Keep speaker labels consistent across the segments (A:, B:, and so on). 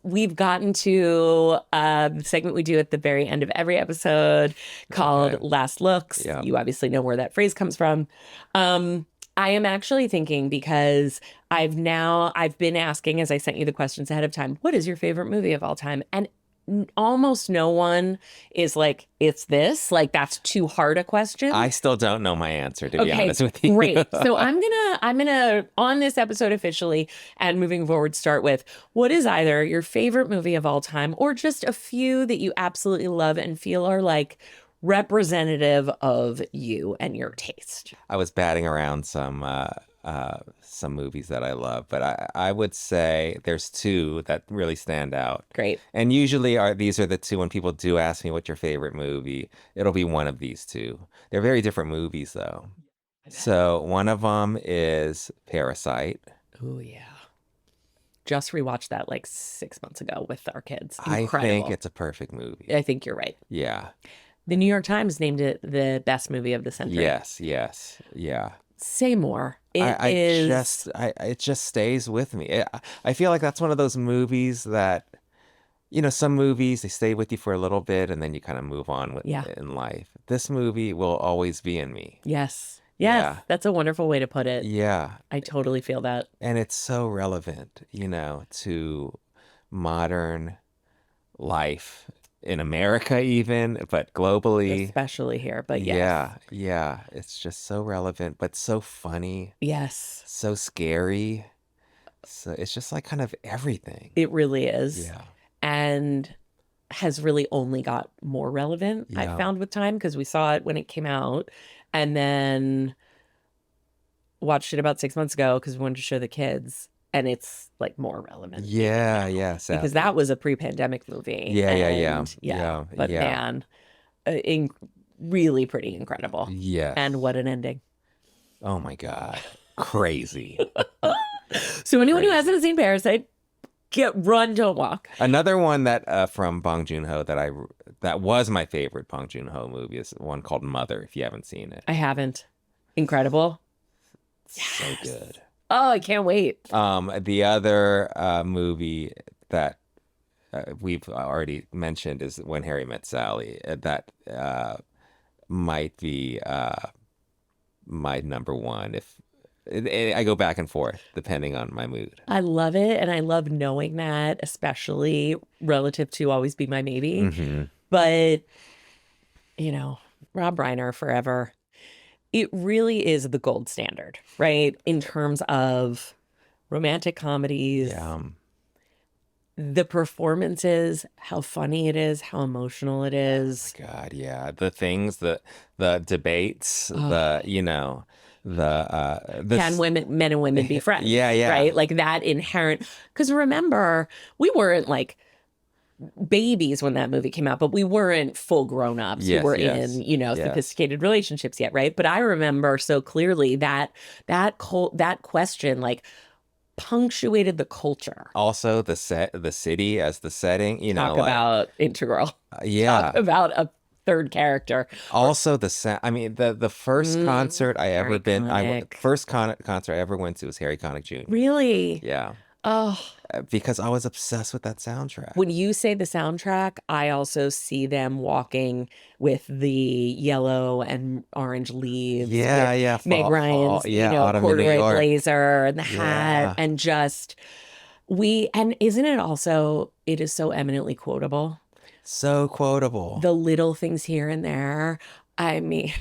A: We've gotten to the segment we do at the very end of every episode called Last Looks.
B: Yeah.
A: You obviously know where that phrase comes from. I am actually thinking, because I've been asking, as I sent you the questions ahead of time, what is your favorite movie of all time? And almost no one is like, it's this. Like, that's too hard a question.
B: I still don't know my answer, to be honest with you.
A: Great. So I'm gonna on this episode officially and moving forward start with, what is either your favorite movie of all time or just a few that you absolutely love and feel are like representative of you and your taste?
B: I was batting around some movies that I love, but I would say there's two that really stand out.
A: Great.
B: And usually these are the two when people do ask me what's your favorite movie, it'll be one of these two. They're very different movies though. So one of them is Parasite.
A: Oh yeah. Just rewatched that like 6 months ago with our kids.
B: Incredible. I think it's a perfect movie.
A: I think you're right.
B: Yeah.
A: The New York Times named it the best movie of the century.
B: Yes. Yeah.
A: Say more.
B: It just stays with me. I feel like that's one of those movies that, some movies, they stay with you for a little bit and then you kind of move on in life. This movie will always be in me.
A: Yes. Yeah. That's a wonderful way to put it.
B: Yeah.
A: I totally feel that.
B: And it's so relevant, to modern life in America even, but globally.
A: Especially here, but yes.
B: Yeah. It's just so relevant, but so funny.
A: Yes.
B: So scary. So it's just like kind of everything.
A: It really is.
B: Yeah.
A: And has really only got more relevant, I found, with time, because we saw it when it came out and then watched it about 6 months ago because we wanted to show the kids. And it's like more relevant.
B: Yeah.
A: Because that was a pre-pandemic movie.
B: Yeah.
A: But man, really pretty incredible.
B: Yeah.
A: And what an ending.
B: Oh my God. Crazy.
A: So anyone who hasn't seen Parasite, run, don't walk.
B: Another one that from Bong Joon-ho that was my favorite Bong Joon-ho movie is one called Mother, if you haven't seen it.
A: I haven't. Incredible.
B: So good.
A: Oh, I can't wait.
B: The other movie that we've already mentioned is When Harry Met Sally. That might be my number one. If I go back and forth depending on my mood.
A: I love it, and I love knowing that, especially relative to Always Be My Maybe.
B: Mm-hmm.
A: But Rob Reiner forever. It really is the gold standard, right? In terms of romantic comedies, the performances, how funny it is, how emotional it is.
B: Oh my God, yeah. The things, the debates, can
A: men and women be friends?
B: Yeah.
A: Right? Like that inherent, because remember, we weren't like babies when that movie came out, but we weren't full grown-ups who were in, sophisticated relationships yet, right? But I remember so clearly that question like punctuated the culture.
B: Also the city as the setting,
A: Talk about integral. Talk about a third character.
B: Also the first concert I ever concert I ever went to was Harry Connick Jr.
A: Really?
B: Yeah.
A: Oh,
B: because I was obsessed with that soundtrack.
A: When you say the soundtrack, I also see them walking with the yellow and orange leaves.
B: Yeah.
A: Meg Ryan's, corduroy blazer and the hat, and just and isn't it also? It is so eminently quotable.
B: So quotable.
A: The little things here and there. I mean.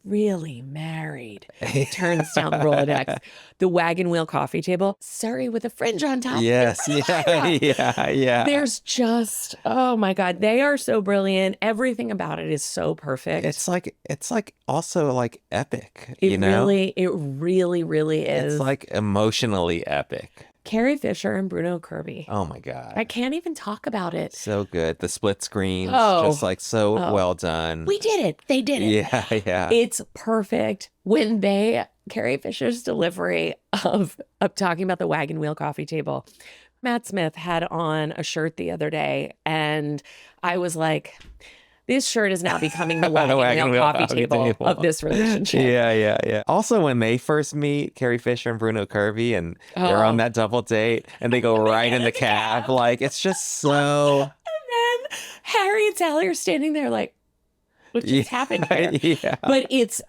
A: Really married. Turns down the Rolodex. The wagon wheel coffee table. Surrey with a fringe on top.
B: Yes. Yeah.
A: There's just, oh my God. They are so brilliant. Everything about it is so perfect.
B: It's like also like epic.
A: It really is.
B: It's like emotionally epic.
A: Carrie Fisher and Bruno Kirby.
B: Oh my God.
A: I can't even talk about it.
B: So good. The split screens, just like so well done.
A: We did it. They did it.
B: Yeah.
A: It's perfect. When Carrie Fisher's delivery of talking about the wagon wheel coffee table. Matt Smith had on a shirt the other day and I was like, This shirt is now becoming the wagon wheel coffee table of this relationship.
B: Yeah. Also, when they first meet, Carrie Fisher and Bruno Kirby, and they're on that double date, and they go right in the cab. Like, it's just so...
A: And then Harry and Sally are standing there like, what just happened here?
B: Yeah.
A: But it's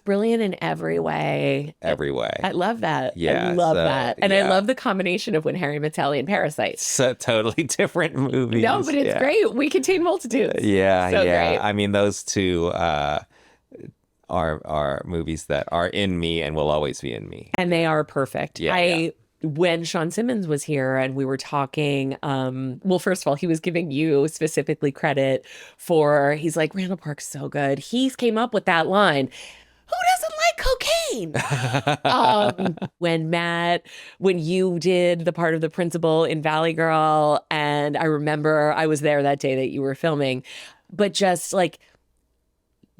A: brilliant in every way.
B: Every way.
A: I love that.
B: Yeah.
A: I love that. And I love the combination of When Harry Met Sally and Parasite.
B: So totally different movies.
A: No, but it's great. We contain multitudes.
B: Yeah.
A: So great.
B: I mean, those two are movies that are in me and will always be in me.
A: And they are perfect. When Sean Simmons was here and we were talking, well, first of all, he was giving you specifically credit for, he's like, Randall Park's so good. He came up with that line. Who doesn't like cocaine? When you did the part of the principal in Valley Girl, and I remember I was there that day that you were filming, but just like,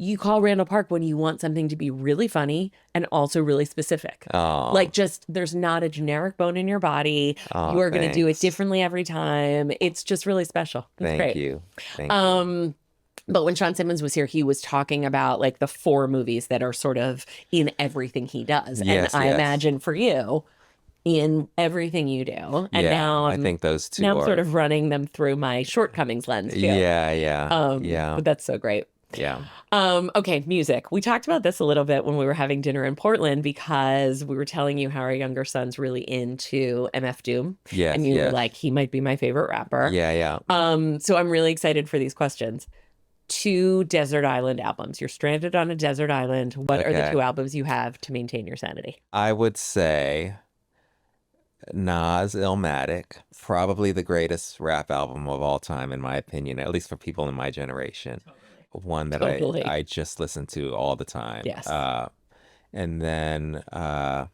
A: you call Randall Park when you want something to be really funny and also really specific.
B: Oh.
A: Like, just there's not a generic bone in your body. You are going to do it differently every time. It's just really special. It's
B: Thank
A: great.
B: you. Thank you.
A: But when Sean Simmons was here, he was talking about like the 4 movies that are sort of in everything he does.
B: Yes,
A: and I imagine for you, in everything you do. And now
B: I think those two
A: I'm sort of running them through my shortcomings lens too.
B: Yeah.
A: But that's so great.
B: Yeah.
A: Okay, music. We talked about this a little bit when we were having dinner in Portland because we were telling you how our younger son's really into MF Doom.
B: Yes.
A: And you were like, he might be my favorite rapper.
B: Yeah.
A: So I'm really excited for these questions. 2 desert island albums. You're stranded on a desert island. What are the 2 albums you have to maintain your sanity?
B: I would say Nas Illmatic, probably the greatest rap album of all time, in my opinion, at least for people in my generation. One that I just listen to all the time.
A: Yes.
B: And then the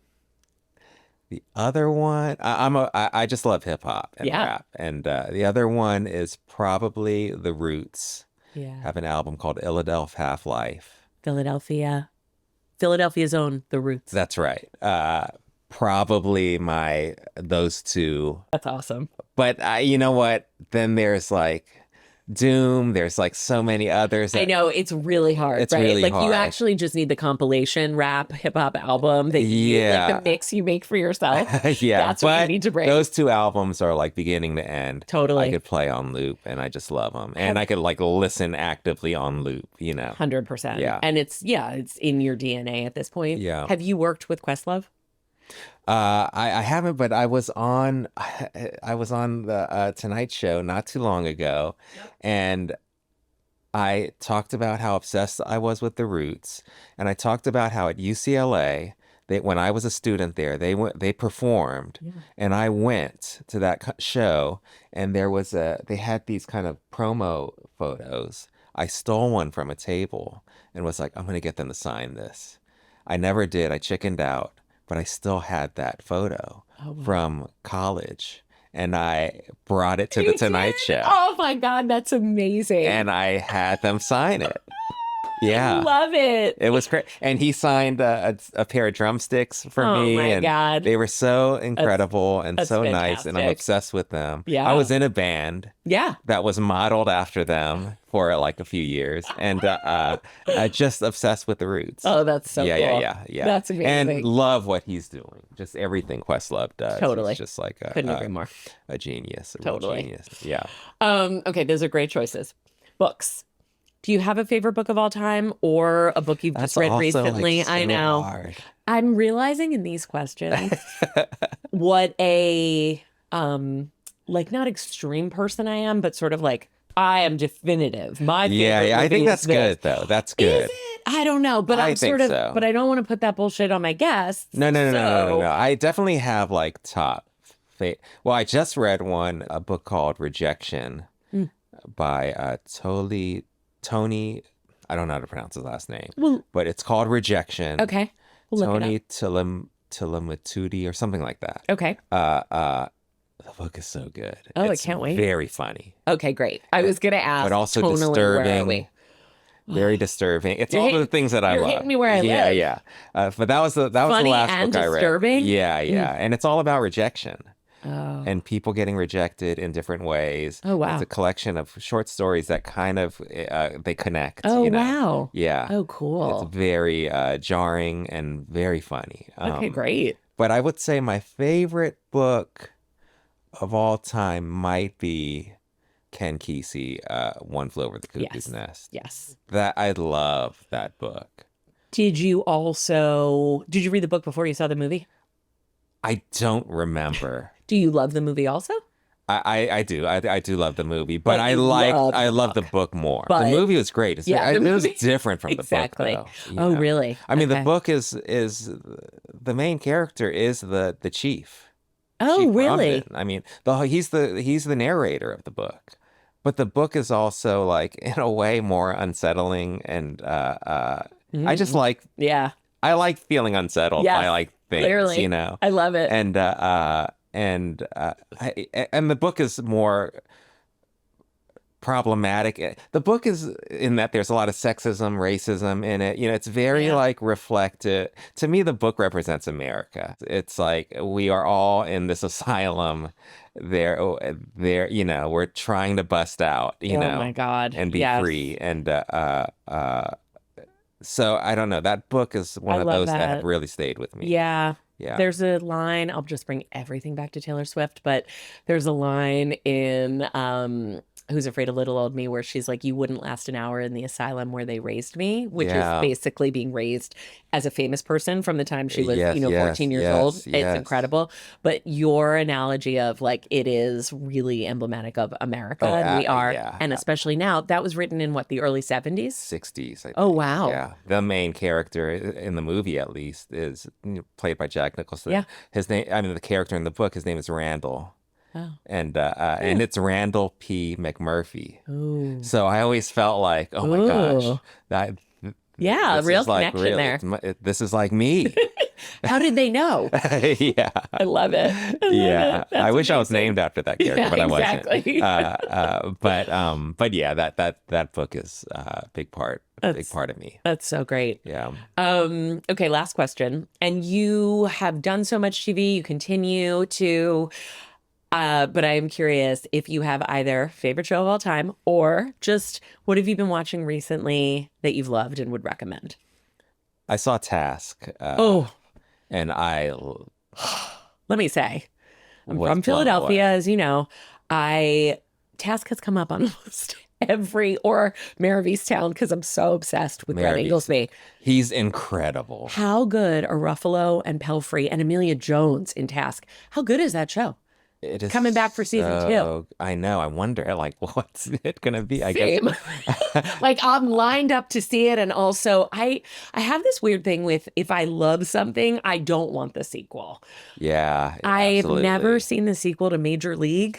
B: other one, I just love hip hop and rap. And the other one is probably The Roots.
A: Yeah.
B: Have an album called Illadelph, Halflife.
A: Philadelphia's own The Roots.
B: That's right. Probably those 2.
A: That's awesome.
B: But you know what? Then there's like Doom. There's like so many others.
A: I know, it's really hard.
B: It's
A: right?
B: really
A: like
B: hard.
A: You actually just need the compilation rap hip hop album that like the mix you make for yourself. That's what you need to break.
B: Those 2 albums are like beginning to end.
A: Totally.
B: I could play on loop and I just love them. And I could like listen actively on loop,
A: 100%.
B: Yeah.
A: And it's in your DNA at this point.
B: Yeah.
A: Have you worked with Questlove?
B: I haven't, but I was on the Tonight Show not too long ago, and I talked about how obsessed I was with The Roots, and I talked about how at UCLA, when I was a student there, they performed, and I went to that show, and they had these kind of promo photos. I stole one from a table and was like, I'm gonna get them to sign this. I never did. I chickened out. But I still had that photo from college, and I brought it to the Tonight Show.
A: Oh my God, that's amazing.
B: And I had them sign it. Yeah.
A: I love it.
B: It was great. And he signed a pair of drumsticks for me.
A: Oh my God.
B: They were so incredible and so
A: fantastic.
B: nice. And I'm obsessed with them.
A: Yeah.
B: I was in a band that was modeled after them for like a few years. And just obsessed with The Roots.
A: Oh, that's so cool.
B: Yeah.
A: That's amazing.
B: And love what he's doing. Just everything Questlove does.
A: Totally.
B: He's just like
A: couldn't agree more.
B: A genius.
A: Real
B: genius. Yeah.
A: Okay, those are great choices. Books. Do you have a favorite book of all time or a book you've just read recently?
B: Like, so
A: I know.
B: hard.
A: I'm realizing in these questions what a like not extreme person I am, but sort of like I am definitive. My favorite
B: I think that's good though. That's good.
A: Is it? I don't know, but I'm sort of but I don't want to put that bullshit on my guests.
B: No. I definitely have like top well, I just read a book called Rejection by Tony, I don't know how to pronounce his last name, but it's called Rejection.
A: Okay.
B: Tony Tulathimutte or something like that.
A: Okay.
B: The book is so good.
A: Oh, I can't wait.
B: Very funny.
A: Okay, great. I was going to ask.
B: But also
A: tonally,
B: disturbing.
A: Where are we?
B: Very disturbing. It's all the things that I love.
A: You're hitting me where I live.
B: Yeah. But that was the last book I read.
A: Disturbing?
B: Yeah. And it's all about rejection. and people getting rejected in different ways.
A: Oh, wow.
B: It's a collection of short stories that kind of they connect.
A: Oh,
B: you know?
A: wow.
B: Yeah.
A: Oh, cool.
B: It's very jarring and very funny.
A: Okay, great.
B: But I would say my favorite book of all time might be Ken Kesey, One Flew Over the Cuckoo's Nest.
A: Yes.
B: That I love that book.
A: Did you read the book before you saw the movie?
B: I don't remember.
A: Do you love the movie also?
B: I do. I do love the movie, but I love the book more. The movie was great. It was different from the book, though.
A: Oh, really?
B: I mean, the book is the main character is the chief.
A: Oh,
B: Chief
A: really?
B: Robin. I mean, he's the narrator of the book, but the book is also like in a way more unsettling, and I just like I like feeling unsettled by like things,
A: clearly.
B: you know.
A: I love it.
B: And the book is more problematic. The book is in that there's a lot of sexism, racism in it. You know, it's very like reflective. To me, the book represents America. It's like we are all in this asylum. There, you know, we're trying to bust out, you know,
A: my God,
B: and be free. And so I don't know. That book is one of those that have really stayed with me.
A: Yeah.
B: Yeah.
A: There's a line, I'll just bring everything back to Taylor Swift, but there's a line in Who's Afraid of Little Old Me where she's like, you wouldn't last an hour in the asylum where they raised me, which is basically being raised as a famous person from the time she was, 14 years old. It's incredible. But your analogy of like, it is really emblematic of America, and we are, and especially now, that was written in what, the early 70s?
B: 60s, I think.
A: Oh, wow.
B: Yeah. The main character in the movie, at least, is played by Jack Nicholson.
A: Yeah.
B: His name, I mean, the character in the book, his name is Randall.
A: Oh.
B: And it's Randall P. McMurphy.
A: Ooh.
B: So I always felt like, oh my gosh,
A: real connection there.
B: This is like me.
A: How did they know?
B: Yeah,
A: I love it.
B: I wish I was named after that character, but I wasn't.
A: Exactly.
B: But yeah, that book is a big part of me.
A: That's so great.
B: Yeah.
A: Okay, last question. And you have done so much TV, you continue to. But I am curious if you have either favorite show of all time or just what have you been watching recently that you've loved and would recommend?
B: I saw Task. And
A: let me say, I'm from Philadelphia, as you know. Task has come up on almost every, or Mayor of Easttown, because I'm so obsessed with Brett Inglesby.
B: He's incredible.
A: How good are Ruffalo and Pelfrey and Amelia Jones in Task? How good is that show?
B: It is
A: coming back for season 2.
B: I know. I wonder, like, what's it gonna be? I
A: Same.
B: guess.
A: Like, I'm lined up to see it, and also I have this weird thing with if I love something, I don't want the sequel.
B: Yeah,
A: I've never seen the sequel to Major League.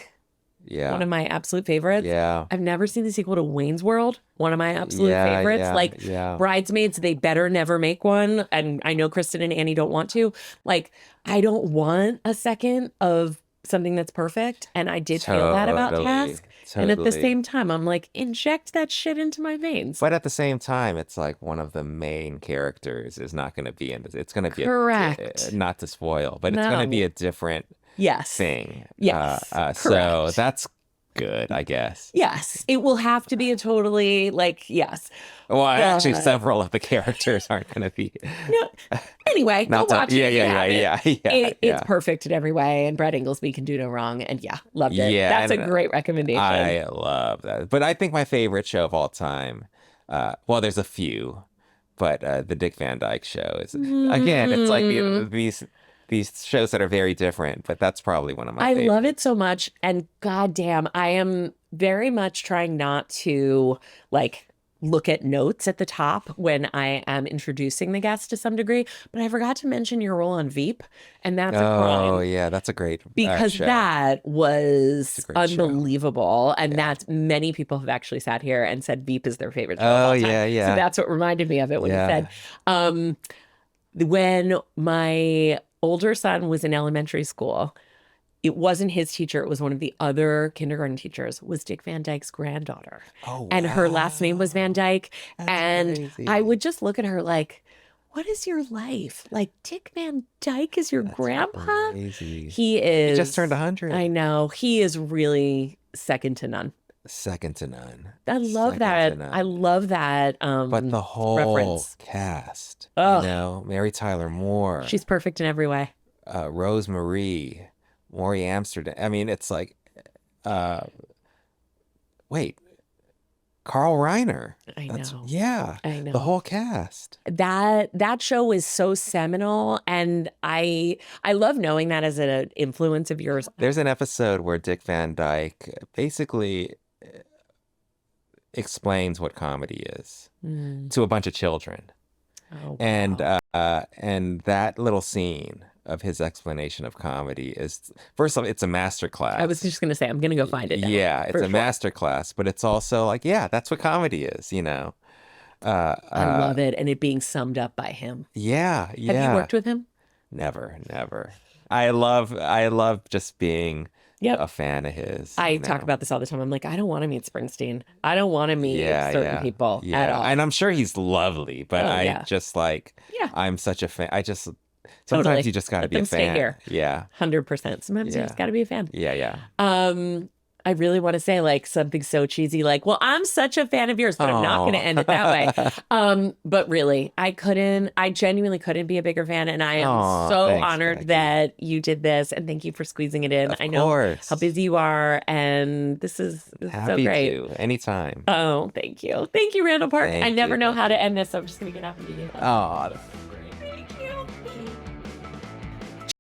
B: Yeah,
A: one of my absolute favorites.
B: Yeah,
A: I've never seen the sequel to Wayne's World. One of my absolute favorites. Bridesmaids, they better never make one. And I know Kristen and Annie don't want to. Like, I don't want a second of something that's perfect, and I did feel that about Task. And at the same time, I'm like, inject that shit into my veins.
B: But at the same time, it's like one of the main characters is not going to be in this. It's going to be
A: correct.
B: Not to spoil, but it's going to be a different thing.
A: Yes.
B: So that's good, I guess.
A: Yes, it will have to be a totally yes.
B: Well, actually, several of the characters aren't going to be.
A: No. Anyway, go watch it.
B: Yeah.
A: It's perfect in every way, and Brett Inglesby can do no wrong. And loved it.
B: Yeah,
A: that's a great recommendation.
B: I love that. But I think my favorite show of all time, well, there's a few, but the Dick Van Dyke Show is again. It's like these shows that are very different, but that's probably one of my favorites.
A: I love it so much, and goddamn, I am very much trying not to look at notes at the top when I am introducing the guest to some degree, but I forgot to mention your role on Veep, and that's a crime.
B: Oh yeah, that's a great
A: because
B: show.
A: That was unbelievable,
B: show.
A: And that's many people have actually sat here and said Veep is their favorite show of all time.
B: Yeah.
A: So that's what reminded me of it when you said, when my older son was in elementary school, it wasn't his teacher. It was one of the other kindergarten teachers, was Dick Van Dyke's granddaughter.
B: Oh, wow.
A: And her last name was Van Dyke.
B: That's
A: and
B: crazy.
A: I would just look at her like, what is your life? Like, Dick Van Dyke is your grandpa?
B: Crazy.
A: He is.
B: He just turned 100.
A: I know. He is really second to none.
B: Second to none.
A: I love that. I love that.
B: But the whole
A: reference.
B: cast,
A: Oh,
B: Mary Tyler Moore.
A: She's perfect in every way.
B: Rose Marie, Maury Amsterdam. I mean, it's like, wait, Carl Reiner.
A: I know.
B: Yeah.
A: I know.
B: The whole cast.
A: That show is so seminal, and I love knowing that as an influence of yours.
B: There's an episode where Dick Van Dyke basically explains what comedy is to a bunch of children.
A: Oh, wow.
B: And that little scene of his explanation of comedy is, first of all, it's a master class.
A: I was just going to say, I'm going to go find it now.
B: Yeah, it's a master class, but it's also like, yeah, that's what comedy is, I
A: love it. And it being summed up by him.
B: Yeah.
A: Have you worked with him?
B: Never. I love just being a fan of his.
A: I talk about this all the time. I'm like, I don't want to meet Springsteen. I don't want to meet certain people at all.
B: And I'm sure he's lovely, but just like, I'm such a fan. Sometimes you just got to be a fan.
A: Stay here.
B: Yeah.
A: 100%. Sometimes you just got to be a fan.
B: Yeah.
A: I really want to say like something so cheesy, like, well, I'm such a fan of yours, but I'm not going to end it that way. But really, I genuinely couldn't be a bigger fan. And I am so honored Becky. That you did this. And thank you for squeezing it in. I know how busy you are. And this is so great.
B: To. Anytime.
A: Oh, thank you. Thank you, Randall Park. I never know how to end this. So I'm just going to get off of you.
B: Oh,